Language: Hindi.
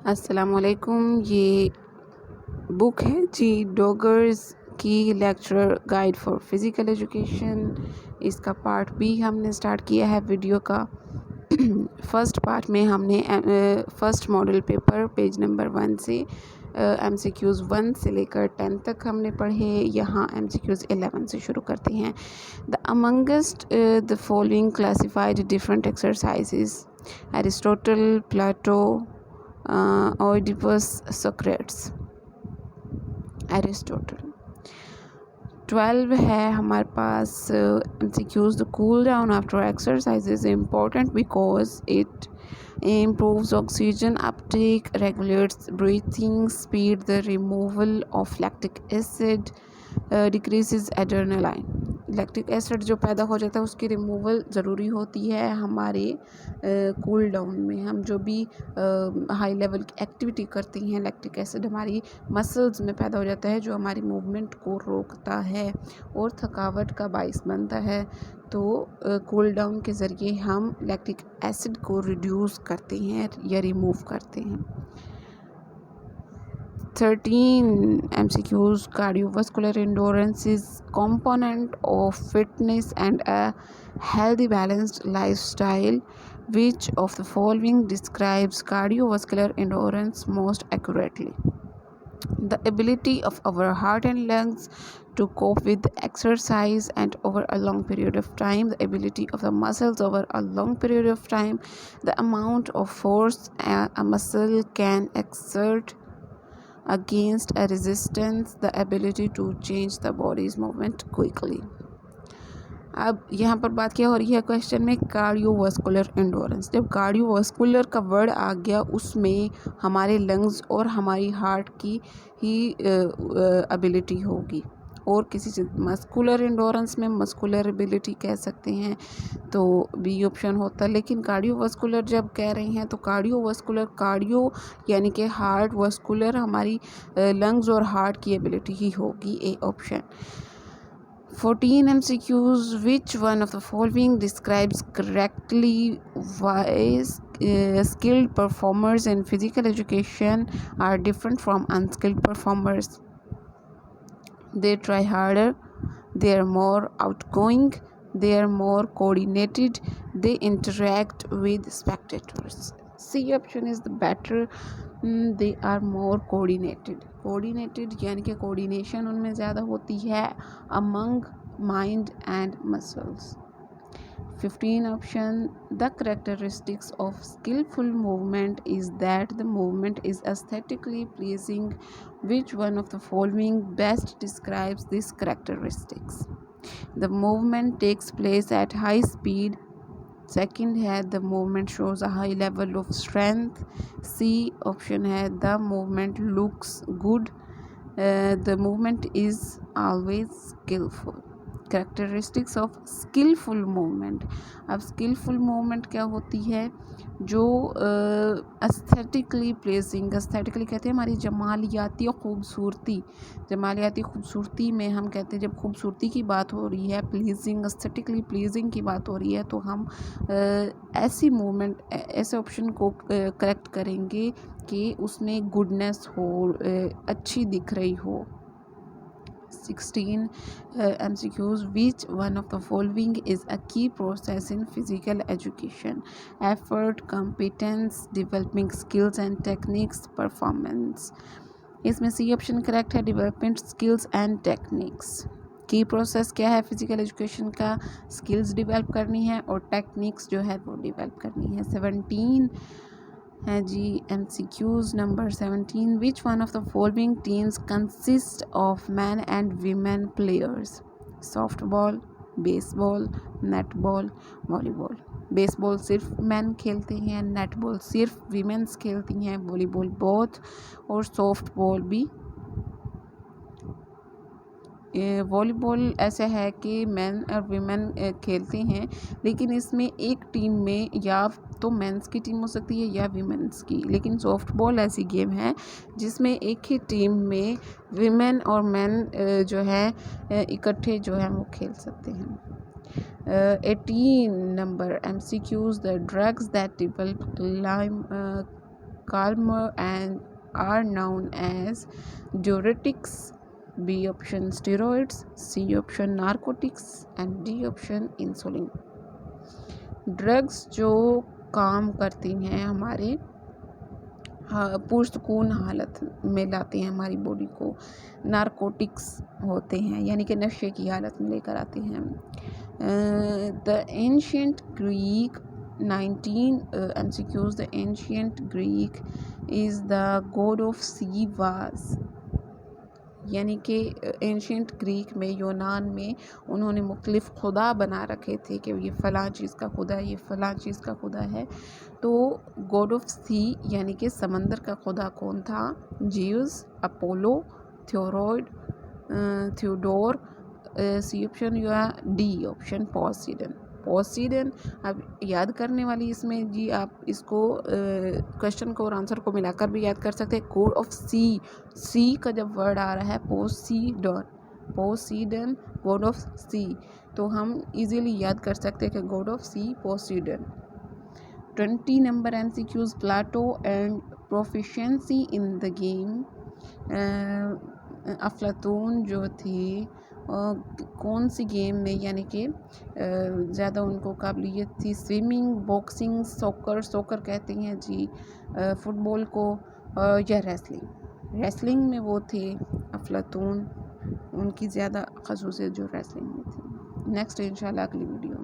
अस्सलामुअलैकुम। ये बुक है जी डोगर्स की lecturer guide for physical education. इसका पार्ट बी हमने स्टार्ट किया है वीडियो का। फर्स्ट पार्ट में हमने first model paper page number 1 से MCQs 1 से लेकर 10 तक हमने पढ़े। यहाँ MCQs 11 से शुरू करते हैं। The amongst the following classified different exercises: Aristotle, Plato, Oedipus, Socrates। Aristotle. 12 है हमारे पास MCQs। The cool down after exercise is important because it improves oxygen uptake, regulates breathing speed, the removal of lactic acid, decreases adrenaline। Lactic acid जो पैदा हो जाता है उसकी रिमूवल ज़रूरी होती है हमारे कूल डाउन में। हम जो भी हाई लेवल की एक्टिविटी करते हैं, लैक्टिक एसिड हमारी मसल्स में पैदा हो जाता है जो हमारी मूवमेंट को रोकता है और थकावट का बाइस बनता है। तो कूल डाउन के ज़रिए हम लैक्टिक एसिड को रिड्यूस करते हैं या रिमूव करते हैं। 13 MCQs. Cardiovascular endurance is component of fitness and a healthy balanced lifestyle. Which of the following describes cardiovascular endurance most accurately? The ability of our heart and lungs to cope with exercise and over a long period of time, the ability of the muscles over a long period of time, the amount of force a muscle can exert against a resistance, the ability to change the body's movement quickly। अब यहाँ पर बात क्या हो रही है क्वेश्चन में? Cardiovascular endurance. जब कार्डियोवास्कुलर का वर्ड आ गया उसमें हमारे लंग्स और हमारी हार्ट की ही एबिलिटी होगी और किसी चीज़। मस्कुलर एंडोरेंस में मस्कुलर एबिलिटी कह सकते हैं, तो बी ऑप्शन होता है। लेकिन कार्डियोवास्कुलर जब कह रहे हैं तो कार्डियोवास्कुलर, कार्डियो यानी कि हार्ट, वास्कुलर हमारी लंग्स और हार्ट की एबिलिटी ही होगी, A option. 14 MCQs. Which one of the following describes correctly why skilled performers in physical education are different from unskilled performers? They try harder, they are more outgoing, they are more coordinated, they interact with spectators. C option is the better. They are more coordinated. Coordinated यानी कि coordination उनमें ज़्यादा होती है among mind and muscles. 15 option. The characteristics of skillful movement is that the movement is aesthetically pleasing. Which one of the following best describes these characteristics? The movement takes place at high speed. Second है the movement shows a high level of strength. C option है the movement looks good. The movement is always skillful. Characteristics of skillful movement. अब स्किलफुल मूवमेंट क्या होती है? जो एस्थेटिकली प्लेसिंग, एस्थेटिकली कहते हैं हमारी जमालियाती खूबसूरती। जमालियाती खूबसूरती में हम कहते हैं जब खूबसूरती की बात हो रही है, प्लीजिंग, एस्थेटिकली प्लीजिंग की बात हो रही है, तो हम ऐसी मूवमेंट, ऐसे ऑप्शन को करेक्ट करेंगे कि उसमें गुडनेस हो, अच्छी दिख रही हो। 16 MCQs. Which one of the following is a key process in physical education? Effort, competence, developing skills and techniques, performance। इसमें सी ऑप्शन करेक्ट है, डेवलपमेंट स्किल्स एंड टेक्निक्स। की प्रोसेस क्या है फिजिकल एजुकेशन का? स्किल्स डेवलप करनी है और टेक्निक्स जो है वो डेवलप करनी है। 17 है जी MCQs number 17. Which one of the following teams consists of men and women players? Softball, baseball, netball, volleyball। Baseball सिर्फ मैन खेलते हैं, नेटबॉल सिर्फ वीमेंस खेलती हैं, वॉलीबॉल बोथ, और सॉफ्ट बॉल भी। वॉलीबॉल ऐसा है कि मेन और वीमेन खेलते हैं, लेकिन इसमें एक टीम में या तो मेंस की टीम हो सकती है या वीमेंस की। लेकिन सॉफ्ट बॉल ऐसी गेम है जिसमें एक ही टीम में वीमेन और मेन जो है इकट्ठे जो है वो खेल सकते हैं। 18 number MCQs. The drugs that develop calmer and are known as diuretics. B option steroids, C option narcotics and D option insulin. Drugs जो काम करती हैं हमारे पुरस्कून हालत में लाते हैं हमारी बॉडी को, नारकोटिक्स होते हैं यानी कि नशे की हालत में लेकर आते हैं. The ancient Greek 19 MCQs. The ancient Greek is the god of sea was, यानी कि एंशियंट ग्रीक में, यूनान में उन्होंने मुख्तलिफ खुदा बना रखे थे कि ये फ़लाँ चीज़ का खुदा है, ये फ़लाँ चीज़ का खुदा है. तो गॉड ऑफ सी यानी कि समंदर का खुदा कौन था? जीउस, अपोलो, थ्योरॉइड, थियोडोर. सी ऑप्शन या डी ऑप्शन पोसीडन. पोसीडन. अब याद करने वाली इसमें जी आप इसको क्वेश्चन को और आंसर को मिलाकर भी याद कर सकते हैं. गॉड ऑफ सी, सी का जब वर्ड आ रहा है पोसीडन, पोसीडन गॉड ऑफ सी, तो हम इजीली याद कर सकते हैं कि god of sea Poseidon. 20 number MCQs. Plato and proficiency in the game. अफलातून जो थे कौन सी गेम में यानी कि ज़्यादा उनको काबिलियत थी? स्विमिंग, बॉक्सिंग, सॉकर, सॉकर कहते हैं जी फुटबॉल को, या रेसलिंग. रेसलिंग में वो थे अफलातून, उनकी ज़्यादा खसूसियत जो रेसलिंग में थी. नेक्स्ट इंशाल्लाह अगली वीडियो.